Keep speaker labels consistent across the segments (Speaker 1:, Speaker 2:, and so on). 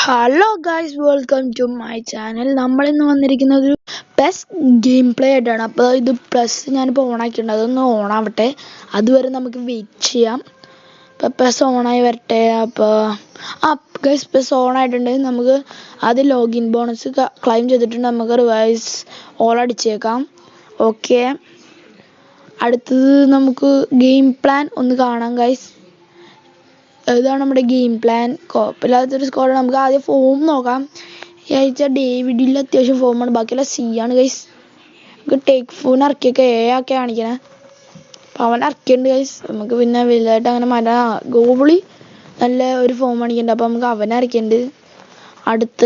Speaker 1: Hello guys, welcome to my channel. നമ്മളിന്ന് വന്നിരിക്കുന്നത് ഒരു പെസ് ഗെയിം പ്ലേ ആയിട്ടാണ്. അപ്പോൾ ഇത് പ്ലസ് ഞാനിപ്പോൾ ഓണാക്കിയിട്ടുണ്ട്, അതൊന്ന് ഓണാവട്ടെ. അതുവരെ നമുക്ക് വെയിറ്റ് ചെയ്യാം. ഇപ്പോൾ പെസ് ഓണായി വരട്ടെ. അപ്പോൾ ഗൈസ്, പെസ് ഓണായിട്ടുണ്ട്. നമുക്ക് ആദ്യം ലോഗിൻ ബോണസ് ക്ലെയിം ചെയ്തിട്ടുണ്ട്. നമുക്ക് റിവൈസ് ഓൾ അടിച്ചേക്കാം. ഓക്കെ, അടുത്തത് നമുക്ക് ഗെയിം പ്ലാൻ ഒന്ന് കാണാം ഗൈസ്. ഇതാണ് നമ്മുടെ ഗെയിം പ്ലാൻ. കുഴപ്പമില്ലാത്തൊരു സ്കോറാണ്. നമുക്ക് ആദ്യം ഫോം നോക്കാം. ഈ ആഴ്ച ഡേവിഡിൽ അത്യാവശ്യം ഫോമാണ്, ബാക്കിയുള്ള സി ആണ് ഗൈസ്. നമുക്ക് ടേക്ക് ഫോൺ ഇറക്കിയൊക്കെ ഒക്കെ കാണിക്കണേ. അപ്പോൾ അവൻ ഇറക്കിയിട്ടുണ്ട് ഗൈസ്. നമുക്ക് പിന്നെ വലുതായിട്ട് അങ്ങനെ ഗോളി നല്ല ഒരു ഫോം കാണിക്കുന്നുണ്ട്. അപ്പോൾ നമുക്ക് അവനെ ഇറക്കിയിട്ടുണ്ട്. അടുത്ത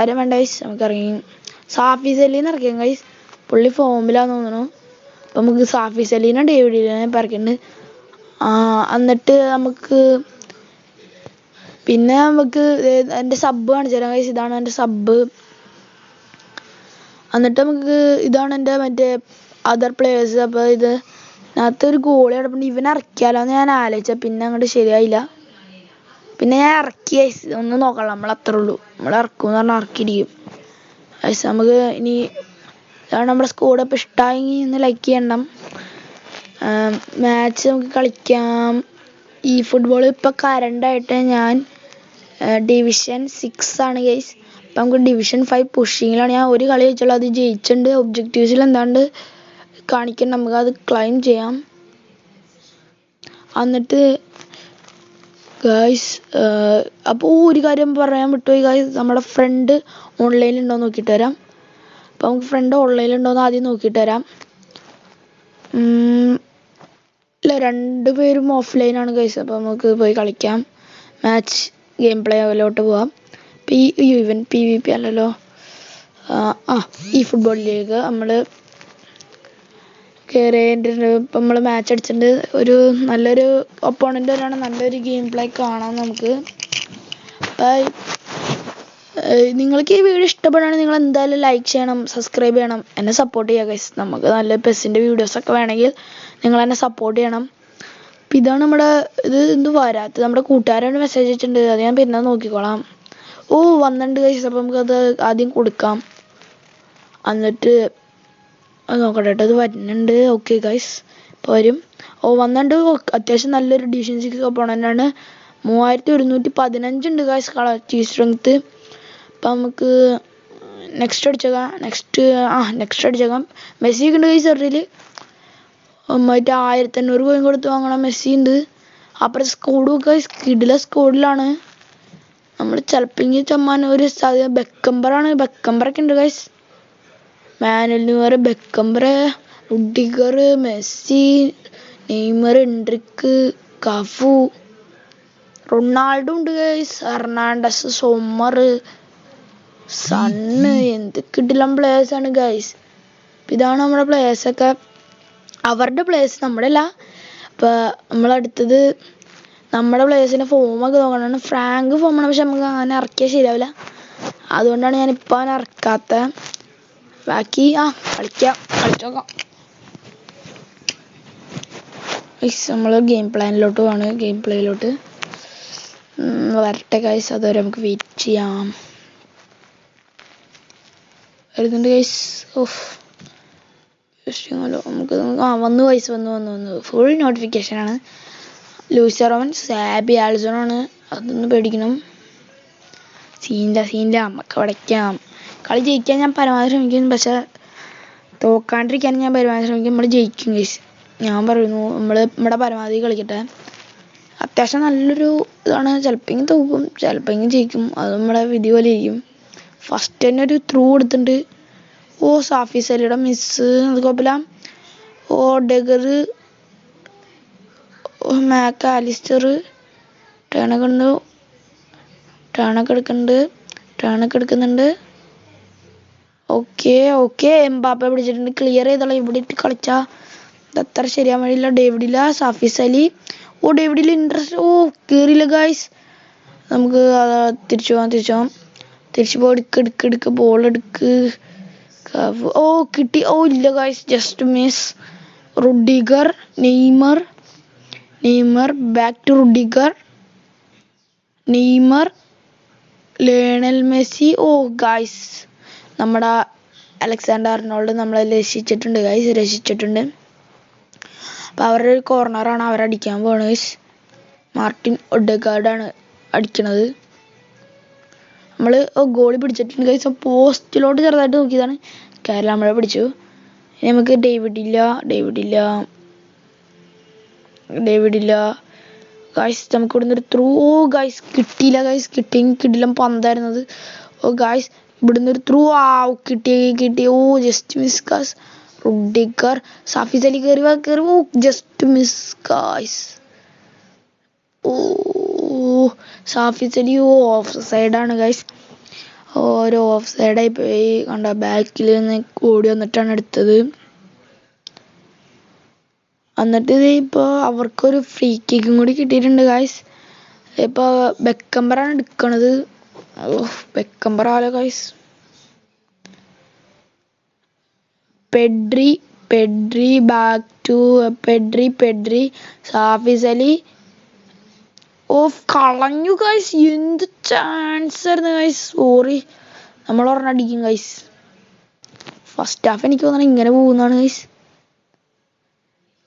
Speaker 1: ആരും വേണ്ട ഗൈസ്, നമുക്ക് ഇറങ്ങി സാഫി സലീന്ന് ഇറക്കിയാൽ ഗൈസ്. പുള്ളി ഫോമിലാന്ന് തോന്നുന്നു. അപ്പോൾ നമുക്ക് സാഫി സലീനെ ഡേവിഡിനെ ഇപ്പം ഇറക്കിയിട്ടുണ്ട്. എന്നിട്ട് നമുക്ക് എൻ്റെ സബ് കാണിച്ചു തരാം ഗൈസ്. ഇതാണ് എൻ്റെ സബ്. എന്നിട്ട് നമുക്ക് ഇതാണ് എൻ്റെ മറ്റേ അതർ പ്ലേയേഴ്സ്. അപ്പോൾ ഇതിനകത്ത് ഒരു ഗോളി കിടപ്പുണ്ട്. ഇവനെ ഇറക്കിയാലോ എന്ന് ഞാൻ ആലോചിച്ച, പിന്നെ അങ്ങോട്ട് ശരിയായില്ല. പിന്നെ ഞാൻ ഇറക്കി ഗൈസ്. ഒന്നും നോക്കണം, നമ്മൾ അത്രേ ഉള്ളൂ. നമ്മൾ ഇറക്കും എന്ന് പറഞ്ഞാൽ ഇറക്കിയിരിക്കും ഗൈസ്. നമുക്ക് ഇനി ഇതാണ് നമ്മുടെ സ്കോഡ്. അപ്പോൾ ഇഷ്ടമായെങ്കിൽ ഒന്ന് ലൈക്ക് ചെയ്യണം. മാച്ച് നമുക്ക് കളിക്കാം. ഈ ഫുട്ബോൾ ഇപ്പോൾ കറണ്ടായിട്ട് ഞാൻ ഡിവിഷൻ 6 ആണ് ഗൈസ്. അപ്പം നമുക്ക് ഡിവിഷൻ 5 പുഷിങ്ങിലാണ്. ഞാൻ ഒരു കളി വെച്ചുള്ളൂ, അത് ജയിച്ചിട്ടുണ്ട്. ഒബ്ജക്റ്റീവ്സിൽ എന്താണ്ട് കാണിക്കണം, നമുക്കത് ക്ലെയിം ചെയ്യാം. എന്നിട്ട് ഗൈസ്, അപ്പോൾ ഒരു കാര്യം പറയാൻ വിട്ടുപോയി ഗൈസ്. നമ്മുടെ ഫ്രണ്ട് ഓൺലൈനിലുണ്ടോ എന്ന് നോക്കിയിട്ട് വരാം. അപ്പോൾ നമുക്ക് ഫ്രണ്ട് ഓൺലൈനിലുണ്ടോയെന്ന് ആദ്യം നോക്കിയിട്ട് വരാം. ഇല്ല, രണ്ടുപേരും ഓഫ്ലൈനാണ് ഗൈസ്. അപ്പോൾ നമുക്ക് പോയി കളിക്കാം. മാച്ച് ഗെയിം പ്ലേയിലോട്ട് പോവാം. ഇവൻ PvP അല്ലല്ലോ. ഈ ഫുട്ബോളിലേക്ക് നമ്മൾ കയറിയിട്ടുണ്ട്. ഇപ്പം നമ്മൾ മാച്ച് അടിച്ചിട്ടുണ്ട്. ഒരു നല്ലൊരു ഒപ്പോണൻ്റ് വരാണ്. നല്ലൊരു ഗെയിം പ്ലേ കാണാം നമുക്ക്. നിങ്ങൾക്ക് ഈ വീഡിയോ ഇഷ്ടപ്പെടുകയാണെങ്കിൽ നിങ്ങൾ എന്തായാലും ലൈക്ക് ചെയ്യണം, സബ്സ്ക്രൈബ് ചെയ്യണം, എന്നെ സപ്പോർട്ട് ചെയ്യുക ഗൈസ്. നമുക്ക് നല്ല പെസ്സിൻ്റെ വീഡിയോസൊക്കെ വേണമെങ്കിൽ നിങ്ങൾ എന്നെ സപ്പോർട്ട് ചെയ്യണം. അപ്പം ഇതാണ് നമ്മുടെ എന്ത് വരാത്തത്. നമ്മുടെ കൂട്ടുകാരോട് മെസ്സേജ് അയച്ചിട്ടുണ്ട്, അത് ഞാൻ പിന്നെ നോക്കിക്കോളാം. വന്നിട്ടുണ്ട് ഗൈസ്. അപ്പം നമുക്കത് ആദ്യം കൊടുക്കാം. എന്നിട്ട് അത് നോക്കട്ടെ കേട്ടോ, അത് വരുന്നുണ്ട്. ഓക്കെ ഗൈസ്, ഇപ്പോൾ വരും. വന്നിട്ടുണ്ട്. അത്യാവശ്യം നല്ലൊരു ഡിവിഷൻ 6 ഒപ്പോണൻ്റാണ്. 3115 ഉണ്ട് ഗൈസ് കളക്റ്റീവ് സ്ട്രെങ്ത്ത്. അപ്പം നമുക്ക് നെക്സ്റ്റ് അടിച്ചേക്കാം. നെക്സ്റ്റ് അടിച്ചേക്കാം. മെസ്സി ഉണ്ട് ഗൈസ്. സെറിൽ മറ്റേ 1500 കോയിൻ കൊടുത്ത് വാങ്ങണം. മെസ്സി ഉണ്ട്. അപ്പുറത്തെ സ്കോഡ് ഗൈസ് കിടില സ്കോഡിലാണ്. നമ്മൾ ചിലപ്പോൾ ചമ്മാൻ ഒരു സാധ്യത ബെക്കംബറൊക്കെ ഉണ്ട് guys. Manuel Neuer, Beckenbauer, Rudiger, Messi, Neymar, എൻട്രിക്ക്, കഫു, റൊണാൾഡോ ഉണ്ട് ഗൈസ്, ഹെർണാണ്ടസ്, സൊമ്മർ, സണ്ണ്. എന്ത് കിടിലം പ്ലേയേഴ്സാണ് ഗൈസ്. ഇതാണ് നമ്മുടെ പ്ലേയേഴ്സൊക്കെ. അവരുടെ പ്ലേയേഴ്സ് നമ്മുടെ അല്ല. അപ്പോൾ നമ്മളടുത്തത് നമ്മുടെ പ്ലേയേഴ്സിൻ്റെ ഫോമൊക്കെ നോക്കണം. ഫ്രാങ്ക് ഫോമാണ്, പക്ഷെ നമുക്ക് അങ്ങനെ ഇറക്കിയാൽ ശരിയാവില്ല. അതുകൊണ്ടാണ് ഞാനിപ്പോൾ അവനെ ഇറക്കാത്തത്. ബാക്കി കളിച്ചോക്കാം ഗൈസ്. നമ്മൾ ഗെയിം പ്ലാനിലോട്ട് പോവാണ്. ഗെയിം പ്ലേയിലോട്ട് വരട്ടെ ഗൈസ്. അതുവരെ നമുക്ക് വെയിറ്റ് ചെയ്യാം. വരുന്നുണ്ട് ഗൈസ്. നമുക്ക് വന്നു ഗൈസ്. വന്നു ഫുൾ നോട്ടിഫിക്കേഷനാണ്. ലൂസറോൻ, സാബി, ആൽസോണാണ്. അതൊന്ന് പേടിക്കണം. സീനില്ല നമുക്ക് വടയ്ക്കാം. കളി ജയിക്കാൻ ഞാൻ പരമാവധി ശ്രമിക്കും, പക്ഷെ തോക്കാണ്ടിരിക്കാൻ ഞാൻ പരമാവധി ശ്രമിക്കും. നമ്മൾ ജയിക്കും ഗൈസ്, ഞാൻ പറയുന്നു. നമ്മുടെ പരമാവധി കളിക്കട്ടെ. അത്യാവശ്യം നല്ലൊരു ഇതാണ്. ചിലപ്പോൾ തോക്കും, ചിലപ്പോൾ ജയിക്കും. അത് നമ്മുടെ വിധി പോലെ ഇരിക്കും. ഫസ്റ്റ് തന്നെ ഒരു ത്രൂ കൊടുത്തിട്ടുണ്ട്. സാഫി സലിയുടെ മിസ്, അത് കുഴപ്പമില്ല. ഡെഗർ, മാക്ക് ആലിസ്റ്റർ, ടേണൊക്കെ എടുക്കുന്നുണ്ട്. ഓക്കെ എംബാപ്പെ പിടിച്ചിട്ടുണ്ട്. ക്ലിയർ ചെയ്തോളാം. ഇവിടെ ഇട്ട് കളിച്ചാൽ അത്ര ശരിയാൻ വഴിയില്ല. ഡേവിഡില്ല, സാഫി സലി. ഡേവിഡിൽ ഇൻട്രസ്റ്റ്. കയറിയില്ല ഗൈസ്. നമുക്ക് തിരിച്ചു പോകാം. എടുക്ക് ബോൾ എടുക്ക്. കിട്ടി. ഇല്ല guys, just miss. Rudiger, Neymar, back to Rudiger, Neymar, Lionel Messi. ഓ ഗൈസ്, നമ്മുടെ അലക്സാണ്ടർ അർണോൾഡ് നമ്മളെ രക്ഷിച്ചിട്ടുണ്ട് ഗൈസ്, രക്ഷിച്ചിട്ടുണ്ട്. അപ്പോൾ അവരുടെ ഒരു കോർണറാണ് അവരടിക്കാൻ പോകുന്നത് ഗൈസ്. മാർട്ടിൻ ഒഡെഗാർഡാണ് അടിക്കണത്. നമ്മൾ ഗോളി പിടിച്ചിട്ടുണ്ട് ഗൈസ്. പോസ്റ്റിലോട്ട് ചെറുതായിട്ട് നോക്കിയതാണ്, കേരള നമ്മളെ പിടിച്ചു. ഇനി നമുക്ക് ഡേവിഡില്ല ഗൈസ്. നമുക്ക് ഇവിടുന്ന് ഒരു ത്രൂ. ഓ ഗൈസ് കിട്ടിയില്ല ഗൈസ്, കിട്ടില്ല പന്തായിരുന്നത്. ഓ ഗൈസ് ഇവിടുന്ന് ഒരു ത്രൂ. കിട്ടി. Oh just miss guys. Rudiger, സാഫിസ് അലി കയറി. Oh just miss guys. Oh സാഫിസ് അലി ഓഫ് സൈഡാണ് ഗൈസ്. ഓരോ ഓഫ് സൈഡായി പോയി. കണ്ട ബാക്കിൽ നിന്ന് ഓടി വന്നിട്ടാണ് എടുത്തത്. എന്നിട്ട് ഇത് ഇപ്പോൾ അവർക്കൊരു ഫ്രീ കിക്കും കൂടി കിട്ടിയിട്ടുണ്ട് ഗൈസ്. ഇപ്പോൾ ബെക്കംബറാണ് എടുക്കണത്. ബെക്കംബറാലോ guys. Pedri back to Pedri സാഫിസ് അലി. ഓഫ് കളഞ്ഞു ഗൈസ്. എന്ത് ചാൻസ് ആയിരുന്നു ഗൈസ്. സോറി, നമ്മൾ ഒരെണ്ണം അടിക്കും ഗൈസ്. ഫസ്റ്റ് ഹാഫ് എനിക്ക് തോന്നുന്നത് ഇങ്ങനെ പോകുന്നതാണ് ഗൈസ്.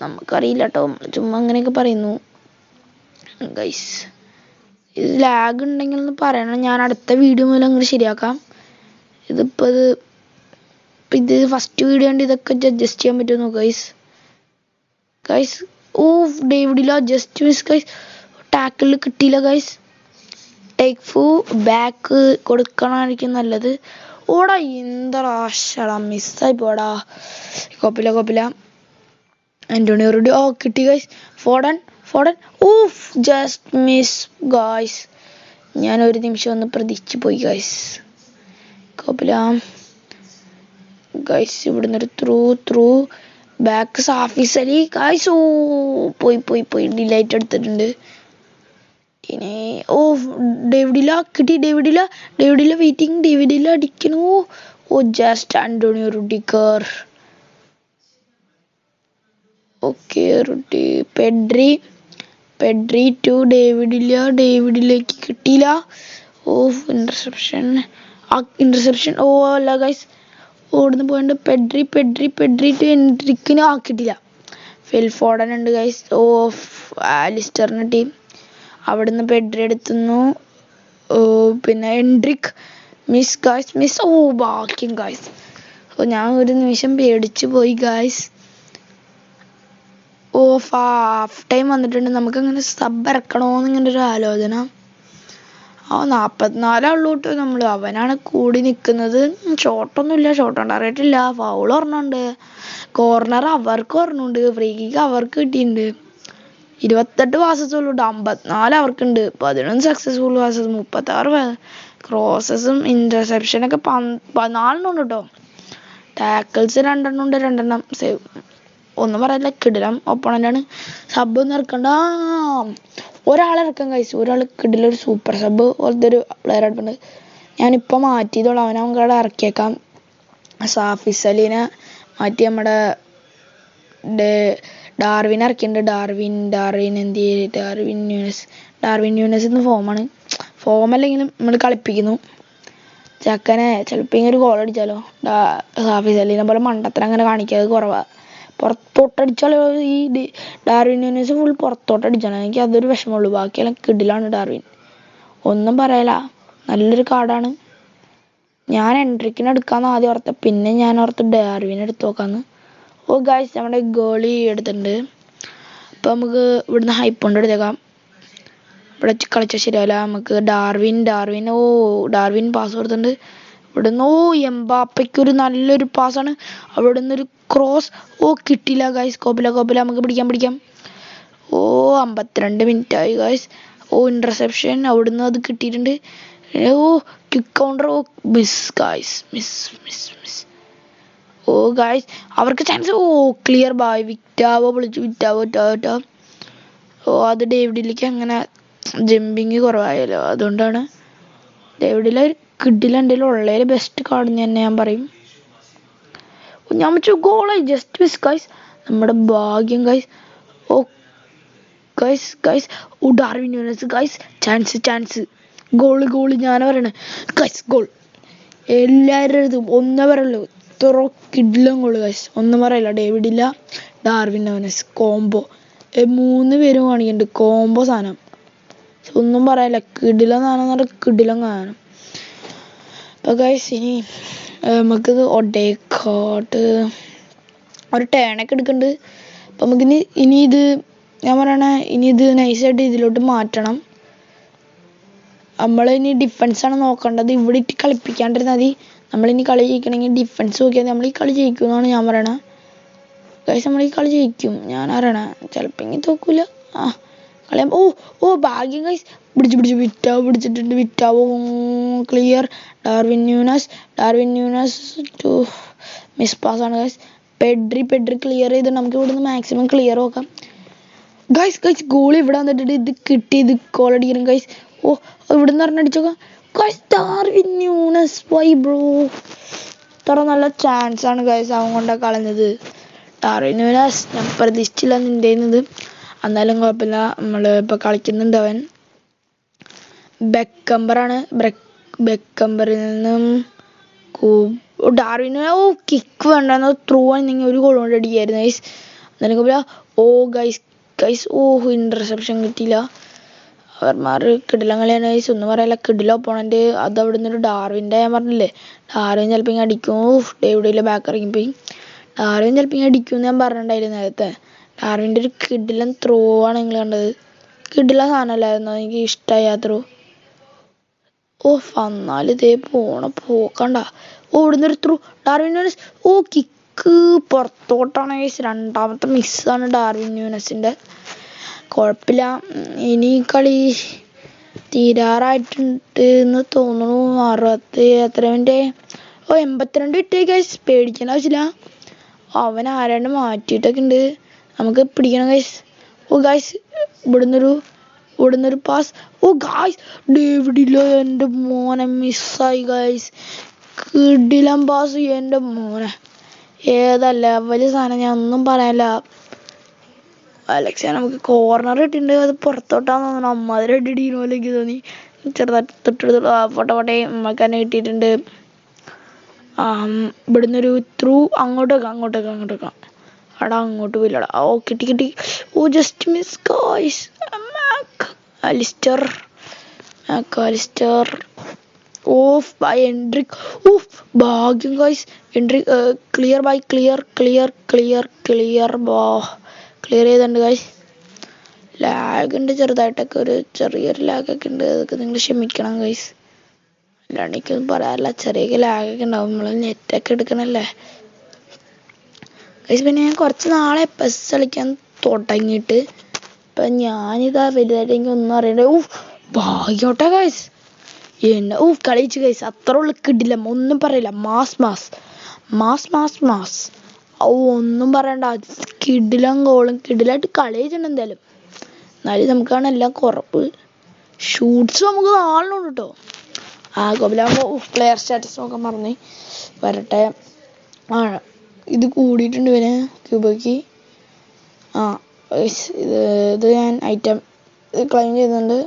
Speaker 1: നമുക്കറിയില്ല കേട്ടോ, ചുമ്മാ അങ്ങനെയൊക്കെ പറയുന്നു ഗൈസ്. ഇത് ലാഗ് ഉണ്ടെങ്കിൽ ഒന്ന് പറയണം, ഞാൻ അടുത്ത വീഡിയോ മുതൽ അങ്ങനെ ശരിയാക്കാം. ഇത് ഫസ്റ്റ് വീഡിയോ ഉണ്ട്, ഇതൊക്കെ അഡ്ജസ്റ്റ് ചെയ്യാൻ പറ്റുമോ ഗൈസ്. ഓ ഡേവിഡില്ല, ജസ്റ്റ് മിസ് ഗൈസ്. ടാക്കിളിൽ കിട്ടിയില്ല ഗൈസ്. ടേക്ക് ഫു ബാക്ക് കൊടുക്കണമായിരിക്കും നല്ലത്. ഓടാ എന്താടാ മിസ്സായി പോടാ. കുഴപ്പമില്ല. ആന്റോണിയോ റൂഡി. ഓ കിട്ടി guys. Foden. Of just miss guys. ഞാൻ ഒരു നിമിഷം ഒന്ന് പ്രതീക്ഷിച്ച് പോയി ഗൈസ്. കുഴപ്പമില്ല ഗൈസ്. ഇവിടുന്ന് ഒരു ത്രൂ ബാക്ക് സാഫിസ് അലി ഗൈസ്. ഓ പോയി ഡിലൈറ്റ് എടുത്തിട്ടുണ്ട്. ഇനി ഓ ഡേവിഡില്ല കിട്ടി. David Villa waiting. ഡേവിഡില്ല അടിക്കണു. Oh just Antonio Rudiger. Okay Pedri to ഡേവിഡിലേക്ക് കിട്ടിയില്ല. Oh interception. ഓ അല്ല ഗൈസ്, ഓടുന്ന് പോയിട്ടുണ്ട്. പെഡ്രി ടു എൻട്രിക്കിന് കിട്ടിയില്ല. ഫിൽ ഫോഡൻ ഉണ്ട് ഗൈസ്. ഓ ആലിസ്റ്ററിന് ടീം. അവിടുന്ന് പെഡ്രി എടുത്തുന്നു. ഓ പിന്നെ എൻട്രിക് മിസ്. ഓ ഭാഗ്യം ഗൈസ്. ഓ ഞാൻ ഒരു നിമിഷം പേടിച്ചു പോയി ഗൈസ്. ഓ ഹാഫ് ടൈം വന്നിട്ടുണ്ട്. നമുക്കങ്ങനെ സബ് ഇറക്കണോന്ന് ഇങ്ങനെ ഒരു ആലോചന. 44 തൊട്ട് നമ്മൾ അവനാണ് കൂടി നിൽക്കുന്നത്. ഷോട്ടൊന്നുമില്ല, ഷോട്ട് ഉണ്ടാറിയിട്ടില്ല. ഫൗൾ ഒരെണ്ണമുണ്ട്, കോർണർ അവർക്ക് ഒരെണ്ണമുണ്ട്, ഫ്രീ കിക്ക് അവർക്ക് കിട്ടിയിട്ടുണ്ട്. 28 പാസസ് ഉള്ളൂ, 54 അവർക്കുണ്ട്. 11 സക്സസ്ഫുൾ പാസസ്, 36 ക്രോസസും ഇന്റർസെപ്ഷനൊക്കെ 14 ഉണ്ട് കേട്ടോ. ടാക്കിൾസ് 2 ഉണ്ട്, 2 സേവ്. ഒന്നും പറയാനില്ല, കിടിലം ഒപ്പണൻ്റാണ്. സബ് ഒന്നും ഇറക്കണ്ട, ഒരാളിറക്കാം കഴിച്ചു. ഒരാൾ കിടിലൊരു സൂപ്പർ സബ് പോലത്തെ ഒരു പ്ലെയർ എടുപ്പുണ്ട്. ഞാനിപ്പോൾ മാറ്റിയതോളാം, അവനവിടെ ഇറക്കിയേക്കാം. സാഫിസ് അലീനെ മാറ്റി നമ്മുടെ ഡാർവിൻ ഇറക്കിയിട്ടുണ്ട്. ഡാർവിൻ ന്യൂനസ് ഇന്ന് ഫോമല്ലെങ്കിലും നമ്മൾ കളിപ്പിക്കുന്നു. ചക്കനെ ചിലപ്പോൾ ഇങ്ങനെ ഒരു ഗോൾ അടിച്ചാലോ. സാഫിസ് അലീനെ പോലെ മണ്ടത്തരം അങ്ങനെ കാണിക്കാതെ കുറവാണ്. പുറത്തോട്ടടിച്ചാലോ ഈ ഡാർവിൻ ന്യൂനസ് ഫുൾ പുറത്തോട്ടടിച്ചാണ്. എനിക്ക് അതൊരു വിഷമമുള്ളൂ. ബാക്കിയെല്ലാം കിടിലാണ് ഡാർവിൻ, ഒന്നും പറയല. നല്ലൊരു കാർഡാണ്. ഞാൻ എൻട്രിക്കിനെ എടുക്കാമെന്ന് ആദ്യം ഓർത്ത, പിന്നെ ഞാൻ ഓർത്ത് ഡാർവിനെ എടുത്ത് നോക്കാമെന്ന്. ഓ ഗൈസ് നമ്മുടെ ഗോളി എടുത്തിട്ടുണ്ട്. അപ്പോൾ നമുക്ക് ഇവിടുന്ന് ഹൈപ്പോണ്ട് എടുത്തേക്കാം. ഇവിടെ കളിച്ചാൽ ശരിയല്ല. നമുക്ക് ഡാർവിൻ പാസ് കൊടുത്തിട്ടുണ്ട്. ഇവിടുന്ന് എംബാപ്പയ്ക്കൊരു നല്ലൊരു പാസ്സാണ്. അവിടെ നിന്നൊരു ക്രോസ്. കിട്ടിയില്ല ഗൈസ്. കോപ്പില നമുക്ക് പിടിക്കാം. 52 മിനിറ്റ് ആയി ഗൈസ്. ഇന്റർസെപ്ഷൻ അവിടുന്ന് അത് കിട്ടിയിട്ടുണ്ട്. Quick counter. Miss guys, miss. Guys അവർക്ക് ചാൻസ്. ക്ലിയർ ബായ്. വിറ്റാവോ അത് ഡേവിഡിലേക്ക് അങ്ങനെ ജമ്പിങ് കുറവായല്ലോ, അതുകൊണ്ടാണ്. ഡേവിഡിലെ കിഡിൽ എൻ്റെ ഉള്ളതിൽ ബെസ്റ്റ് കാർഡ് തന്നെ ഞാൻ പറയും. ഞാൻ വെച്ചു ഗോളായി. ജസ്റ്റ് മിസ് ഗൈസ്, നമ്മുടെ ഭാഗ്യം guys. Guys Darwin Nunez guys. Chance goal ഞാൻ പറയണേ ഗൈസ് ഗോൾ. എല്ലാവരുടെ അടുത്തും ഒന്നേ പറയുള്ളൂ, ഇത്ര കിടിലൻ ഗോള് ഗൈസ്. ഒന്നും പറയില്ല, ഡേവിഡ് ഇല്ല, ഡാർവിൻ നൂനസ് കോംബോ. 3 പേരും കാണിക്കുന്നുണ്ട് കോംബോ സാധനം. ഒന്നും പറയില്ല, കിടിലൻ സാധനം എന്ന് പറഞ്ഞാൽ കിടിലൻ സാധനം. അപ്പോൾ ഗൈസ് ഇനി നമുക്കിത് ഒഡേക്കാട്ട് ഒരു ടേണൊക്കെ എടുക്കുന്നുണ്ട്. അപ്പം നമുക്കിനി ഇത് ഞാൻ പറയണേ, ഇനി ഇത് നൈസായിട്ട് ഇതിലോട്ട് മാറ്റണം. നമ്മളിനി ഡിഫൻസാണ് നോക്കേണ്ടത്. ഇവിടെ ഇട്ട് കളിപ്പിക്കാണ്ടിരുന്നാൽ മതി. നമ്മളിനി കളി ജയിക്കണമെങ്കിൽ ഡിഫൻസ് നോക്കിയാൽ നമ്മൾ ഈ കളി ജയിക്കും എന്നാണ് ഞാൻ പറയണത്. ഗൈസ് നമ്മൾ ഈ കളി ജയിക്കും, ഞാൻ അറിയണേ. ചിലപ്പോൾ ഇങ്ങനെ തോക്കൂല. കളിയാൻ ഓ ഭാഗ്യം ഗൈസ്. പിടിച്ചിട്ടുണ്ട് Vitao. Clear. Darwin Nunez to miss പാസ്സാണ് ഗൈസ്. പെഡ്രി ക്ലിയർ ചെയ്ത് നമുക്ക് ഇവിടുന്ന് മാക്സിമം ക്ലിയർ നോക്കാം. ഗൈസ് ഗോൾ ഇവിടെ വന്നിട്ടുണ്ട്. ഇത് കിട്ടി, ഇത് ഗോൾ അടിക്കണം ഗൈസ്. ഇവിടുന്ന് പറഞ്ഞടിച്ചോക്കാം guys. Darwin Nunez why bro, ഇത്ര നല്ല ചാൻസ് ആണ് ഗൈസ് അവൻ കൊണ്ടാ കളഞ്ഞത്. ഡാർവിൻ ന്യൂനസ് ഞാൻ പ്രതീക്ഷിച്ചില്ല നിൻ്റെ. എന്നാലും കുഴപ്പമില്ല, നമ്മൾ ഇപ്പോൾ കളിക്കുന്നുണ്ട്. അവൻ ബെക്കംബറാണ്. ബെക്കംബറിൽ നിന്നും ഡാർവിൻ കിക്ക് വേണ്ടെന്ന് ത്രൂ ആണെങ്കിൽ ഒരു ഗോൾ കൊണ്ട് അടിക്കായിരുന്നു ഗൈസ്. എന്നാലും കുഴപ്പമില്ല. ഗൈസ് ഇന്റർസെപ്ഷൻ കിട്ടിയില്ല. അവർമാർ കിടിലം കളിയാണ് ഗൈസ്, ഒന്നും പറയില്ല. കിടിലം ഒപ്പോണന്റ്. അത് അവിടെ നിന്നൊരു ഡാർവിൻ്റെ ഞാൻ പറഞ്ഞില്ലേ, ഡാർവിൻ ചിലപ്പോൾ ഇങ്ങനെ അടിക്കും. ഡേവിഡിലെ ബാക്ക് ഇറങ്ങിപ്പോയി. ഡാർവിൻ ചിലപ്പോൾ ഇങ്ങനെ അടിക്കും എന്ന് ഞാൻ പറഞ്ഞിട്ടുണ്ടായിരുന്നു നേരത്തെ. ഡാർവിൻ്റെ ഒരു കിടിലൻ ത്രോ ആണ് നിങ്ങൾ കണ്ടത്. കിടിലൻ സാധനമല്ലായിരുന്നു, എനിക്ക് ഇഷ്ടമായി ആ ത്രോ. വന്നാലും ഇതേ പോക്കണ്ട. ഇവിടുന്നൊരു ത്രൂ ഡാർവിൻ ന്യൂനസ്. കിക്ക് പുറത്തോട്ടാണ് ഗൈസ്. രണ്ടാമത്തെ മിസ്സാണ് ഡാർവിൻ ന്യൂനസിൻ്റെ. കുഴപ്പമില്ല, ഇനി കളി തീരാറായിട്ടുണ്ട് എന്ന് തോന്നുന്നു. 60 എത്ര മിനിറ്റ് 82 ഇട്ടേ ഗൈസ്. പേടിക്കേണ്ട ആവശ്യമില്ല, അവൻ ആരാണ്ട് മാറ്റിയിട്ടൊക്കെ ഉണ്ട്. നമുക്ക് പിടിക്കണം ഗൈസ്. ഗൈസ് ഇവിടുന്നൊരു പാസ്. ഗൈസ് ഡേവിഡില്ല, എൻ്റെ മോനെ മിസ്സായി ഗൈസ്. കിടിലൻ പാസ്, എൻ്റെ മോനെ. ഏതാ ലെവല് സാധനം, ഞാൻ ഒന്നും പറയാനില്ല. അലക്സ നമുക്ക് കോർണർ ഇട്ടിട്ടുണ്ട്, അത് പുറത്തോട്ടാന്ന് തോന്നുന്നു. അമ്മാതിരി അടിയിടീനോ എനിക്ക് തോന്നി. ചെറുതായിട്ട് തൊട്ടെടുത്ത് പോട്ടെ നമുക്ക് തന്നെ കിട്ടിയിട്ടുണ്ട്. ഇവിടുന്നൊരു ത്രൂ അങ്ങോട്ടേക്കാം. അടാ അങ്ങോട്ട് പോയില്ലടാ. കിട്ടി. Just miss guys. McAllister by Endrick. ഭാഗ്യം ഗൈസ്. എൻട്രിക് ക്ലിയർ ചെയ്തിട്ടുണ്ട് ഗൈസ്. ലാഗ് ഉണ്ട് ചെറുതായിട്ടൊക്കെ, ഒരു ചെറിയൊരു ലാഗൊക്കെ ഉണ്ട്. അതൊക്കെ നിങ്ങൾ ക്ഷമിക്കണം ഗൈസ്. അല്ലാണ്ട് എനിക്കൊന്നും പറയാറില്ല, ചെറിയ ലാഗൊക്കെ ഉണ്ടാവും. നമ്മൾ നെറ്റൊക്കെ എടുക്കണല്ലേ ഗൈസ്. പിന്നെ ഞാൻ കുറച്ച് നാളെ പെസ് കളിക്കാൻ തുടങ്ങിയിട്ട്. ഇപ്പം ഞാനിതാ വലുതായിട്ട് എനിക്ക് ഒന്നും അറിയണ്ടേ. ഭാഗ്യോട്ടെ ഗൈസ്. എന്നെ കളിച്ചു ഗൈസ്. അത്ര ഉള്ള കിടില്ല, ഒന്നും പറയില്ല. മാസ് ഒന്നും പറയണ്ട. കിടിലം ഗോളും കിടിലായിട്ട് കളിച്ചിട്ടുണ്ട് എന്തായാലും. എന്നാലും നമുക്കാണ് എല്ലാം കുറവ്. ഷൂട്ട്സ് നമുക്ക് 4 കേട്ടോ. ഗോബിലാകുമ്പോൾ പ്ലെയർ സ്റ്റാറ്റസ് നോക്കാൻ മറന്നു. വരട്ടെ. ഇത് കൂടിയിട്ടുണ്ട് ഇവന് ക്യൂബയ്ക്ക്. ഇത് ഞാൻ ഐറ്റം ക്ലെയിം ചെയ്യുന്നുണ്ട്.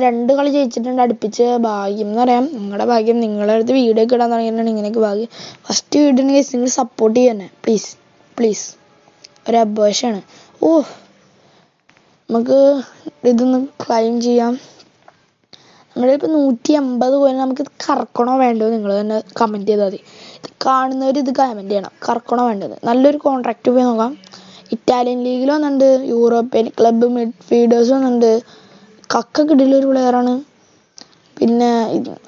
Speaker 1: 2 കളി ജയിച്ചിട്ടുണ്ട് അടുപ്പിച്ച്. ഭാഗ്യം എന്ന് പറയാം, നിങ്ങളുടെ ഭാഗ്യം. നിങ്ങളുടെ അടുത്ത് വീഡിയോ ഒക്കെ ഇടാൻ തുടങ്ങിയിട്ടാണ് ഇങ്ങനെയൊക്കെ ഭാഗ്യം. ഫസ്റ്റ് വീഡിയോ ഉണ്ടെങ്കിൽ നിങ്ങൾ സപ്പോർട്ട് ചെയ്യാൻ പ്ലീസ് ഒരു അപേക്ഷയാണ്. നമുക്ക് ഇതൊന്ന് ക്ലെയിം ചെയ്യാം. നമ്മളിപ്പോൾ 180 പോയാൽ നമുക്ക് കറക്കണോ വേണ്ടോ നിങ്ങൾ തന്നെ കമൻറ്റ് ചെയ്താൽ മതി. ഇത് കാണുന്നവർ ഇത് കമൻറ്റ് ചെയ്യണം, കറക്കണോ വേണ്ടത്. നല്ലൊരു കോൺട്രാക്റ്റ് പോയി നോക്കാം. ഇറ്റാലിയൻ ലീഗിൽ വന്നിട്ടുണ്ട്, യൂറോപ്യൻ ക്ലബ്ബ് മിഡ്ഫീൽഡേഴ്സ് വന്നിട്ടുണ്ട്. കക്ക കിടിലൊരു പ്ലെയറാണ്. പിന്നെ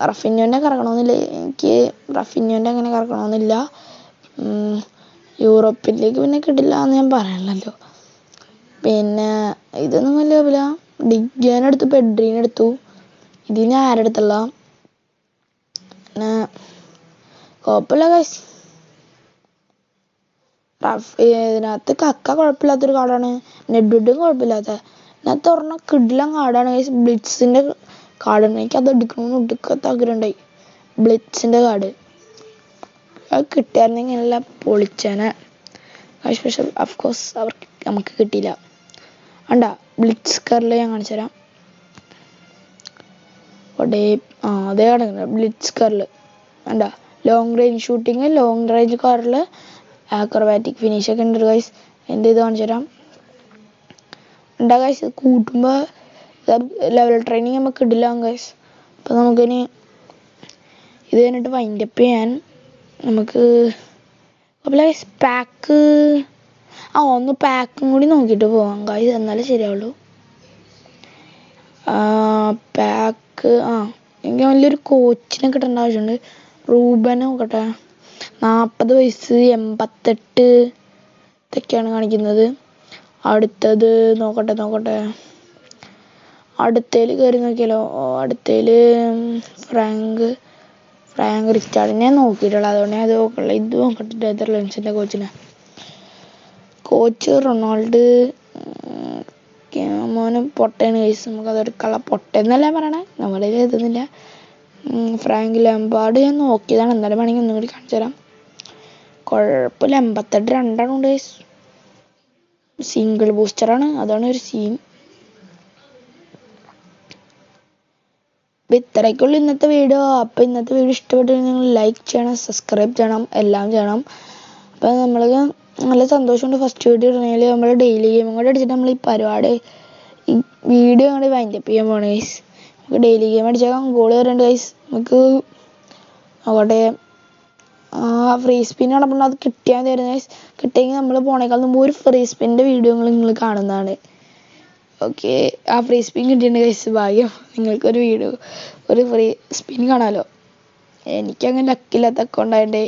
Speaker 1: റഫിഞ്ഞോൻ്റെ കറക്കണമെന്നില്ല എനിക്ക്. റഫിഞ്ഞോൻ്റെ അങ്ങനെ കറക്കണമെന്നില്ല. യൂറോപ്പിലേക്ക് പിന്നെ കിട്ടില്ല എന്ന് ഞാൻ പറയണല്ലോ. പിന്നെ ഇതൊന്നും വലിയ കുഴപ്പമില്ല. ഡിഗ്ഗിനെടുത്തു, പെഡ്രീനെടുത്തു. ഇതിന് ആരെടുത്തുള്ള പിന്നെ കുഴപ്പമില്ല ഗൈസ്. ഇതിനകത്ത് കക്ക കുഴപ്പമില്ലാത്തൊരു കാർഡാണ്. നെഡ്വുഡും കുഴപ്പമില്ലാത്ത. ഇതിനകത്ത് ഒരെണ്ണം കിടിലൻ കാർഡാണ് ഗൈസ്. ബ്ലിറ്റ്സിൻ്റെ കാർഡാണ്. എനിക്ക് അത് എടുക്കണമെന്ന് ഒടുക്കത്തെ ആഗ്രഹമുണ്ടായി. ബ്ലിറ്റ്സിൻ്റെ കാർഡ് അത് കിട്ടിയായിരുന്നെങ്കിൽ എല്ലാം പൊളിച്ചേനെ. സ്പെഷ്യൽ അഫ്കോഴ്സ് നമുക്ക് കിട്ടിയില്ല. വേണ്ട, ബ്ലിറ്റ്സ് കാർഡിൽ ഞാൻ കാണിച്ചു തരാം. അവിടെ അതേ കിടക്കുന്നത് ബ്ലിറ്റ്സ് കറിൽ വേണ്ട long range shooting long range കാറിൽ ആക്രോബാറ്റിക് ഫിനിഷൊക്കെ ഉണ്ട് ഗൈസ്. എന്ത് ചെയ്ത് കാണിച്ചു തരാം. ഉണ്ടാ ഗൈസ് കൂട്ടുമ്പോൾ ലെവൽ ട്രെയിനിങ് നമുക്ക് ഇടില്ല ഗൈസ്. അപ്പോൾ നമുക്കിനി ഇത് കഴിഞ്ഞിട്ട് വൈൻഡപ്പ് ചെയ്യാൻ നമുക്ക് അപ്പോൾ ഗൈസ് പാക്ക് ഒന്ന് പാക്കും കൂടി നോക്കിയിട്ട് പോവാം ഗൈസ്, എന്നാലേ ശരിയാവുള്ളൂ. പാക്ക് എനിക്ക് വലിയൊരു കോച്ചിനെ കിട്ടേണ്ട ആവശ്യമുണ്ട്. റൂബനെ നോക്കട്ടെ. 40 വയസ്സ് 88 ഇതൊക്കെയാണ് കാണിക്കുന്നത്. അടുത്തത് നോക്കട്ടെ അടുത്തതിൽ കയറി നോക്കിയാലോ. അടുത്തതിൽ ഫ്രാങ്ക് റിച്ചാർഡിനെ നോക്കിയിട്ടുള്ളൂ, അതുകൊണ്ട് ഞാൻ അത് നോക്കുള്ളൂ. ഇത് നോക്കട്ടെ നെതർലൻഡ്സിൻ്റെ കോച്ച് റൊണാൾഡ് മോനും പൊട്ടയാണ് കേസ്. നമുക്കതെടുക്കാനുള്ള പൊട്ടെന്നല്ല പറയണേ, നമ്മുടെ എഴുതുന്നില്ല. ഫ്രാങ്ക് ലാംപാർഡ് ഞാൻ നോക്കിയതാണ്, എന്നാലും വേണമെങ്കിൽ ഒന്നും കൂടി കാണിച്ചു തരാം. കുഴപ്പമില്ല. 88 രണ്ടാണ് ഉണ്ട് കേസ്. സിംഗിൾ ബൂസ്റ്ററാണ്, അതാണ് ഒരു സീൻ. അപ്പം ഇത്രയ്ക്കുള്ളൂ ഇന്നത്തെ വീഡിയോ. അപ്പം ഇന്നത്തെ വീഡിയോ ഇഷ്ടപ്പെട്ടെങ്കിൽ നിങ്ങൾ ലൈക്ക് ചെയ്യണം, സബ്സ്ക്രൈബ് ചെയ്യണം, എല്ലാം ചെയ്യണം. അപ്പം നമ്മൾ നല്ല സന്തോഷമുണ്ട് ഫസ്റ്റ് വീഡിയോ ഇടണമെങ്കിൽ. നമ്മൾ ഡെയിലി ഗെയിമും കൂടെ അടിച്ചിട്ട് നമ്മൾ ഈ പരിപാടി ഈ വീഡിയോ അങ്ങോട്ട് വൈൻഡപ്പ് ചെയ്യാൻ പോകണം ഗൈസ്. നമുക്ക് ഡെയിലി ഗെയിം അടിച്ചേക്കാം. ഗോൾ വരേണ്ട ഗൈസ്. നമുക്ക് നോക്കട്ടെ. ഫ്രീ സ്പിൻ നടപ്പുണ്ട്, അത് കിട്ടിയാൽ തരുന്ന ഗൈസ്. കിട്ടിയെങ്കിൽ നമ്മൾ പോണേക്കാൾ മുമ്പ് ഒരു ഫ്രീ സ്പിൻ്റെ വീഡിയോ നിങ്ങൾ കാണുന്നതാണ്. ഓക്കെ, ആ ഫ്രീ സ്പിൻ കിട്ടിയിട്ടുണ്ട് ഗൈസ്. ഭാഗ്യം, നിങ്ങൾക്കൊരു വീഡിയോ ഒരു ഫ്രീ സ്പിൻ കാണാമല്ലോ. എനിക്കങ്ങനെ ലക്കില്ലാത്ത അക്കൗണ്ടായിട്ടേ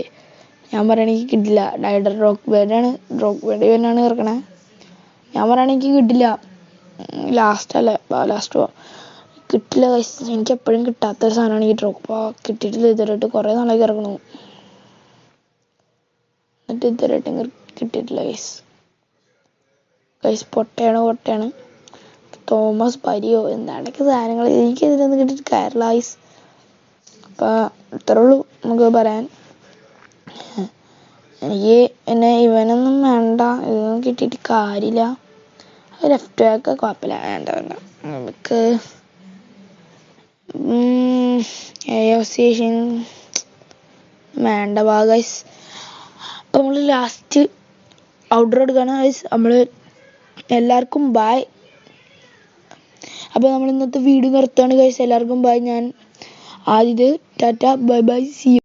Speaker 1: ഞാൻ പറയണെങ്കിൽ കിട്ടില്ല. ഡൈഡർ ഡ്രോക്ക് ബേഡാണ് ഇവനാണ് ഇറക്കണേ. ഞാൻ പറയണെങ്കിൽ കിട്ടില്ല. ലാസ്റ്റ് കിട്ടില്ല ഗൈസ്. എനിക്ക് എപ്പോഴും കിട്ടാത്തൊരു സാധനമാണ് ഈ ഡ്രോപ്പ്. കിട്ടിയിട്ടില്ല ഇതുവരെയായിട്ട്. കുറേ നാളേക്ക് ഇറങ്ങണു, എന്നിട്ട് ഇതുവരെയായിട്ടും കിട്ടിയിട്ടില്ല ഗൈസ്. പൊട്ടയാണ്. തോമസ് പരിയോ എന്താണ്ടൊക്കെ സാധനങ്ങൾ എനിക്കിതിലൊന്നും കിട്ടിയിട്ട് കാര്യമില്ല ഗൈസ്. അപ്പം ഇത്രേ ഉള്ളൂ നമുക്ക് പറയാൻ. എനിക്ക് ഇവനൊന്നും വേണ്ട, ഇതൊന്നും കിട്ടിയിട്ട് കാര്യമില്ല. ലെഫ്റ്റ് ബാക്ക് കുഴപ്പമില്ല, വേണ്ട. നമുക്ക് അസോസിയേഷൻ വേണ്ട ഗൈസ്. അപ്പം നമ്മൾ ലാസ്റ്റ് ഔട്ട്ഡോർ എടുക്കുകയാണ് ഗൈസ്. നമ്മൾ എല്ലാവർക്കും ബായ്. അപ്പോൾ നമ്മൾ ഇന്നത്തെ വീഡിയോ നിർത്തുകയാണ് ഗൈസ്. എല്ലാവർക്കും ബായ്. ഞാൻ ആദ്യത് ടാറ്റ ബൈ സി യു.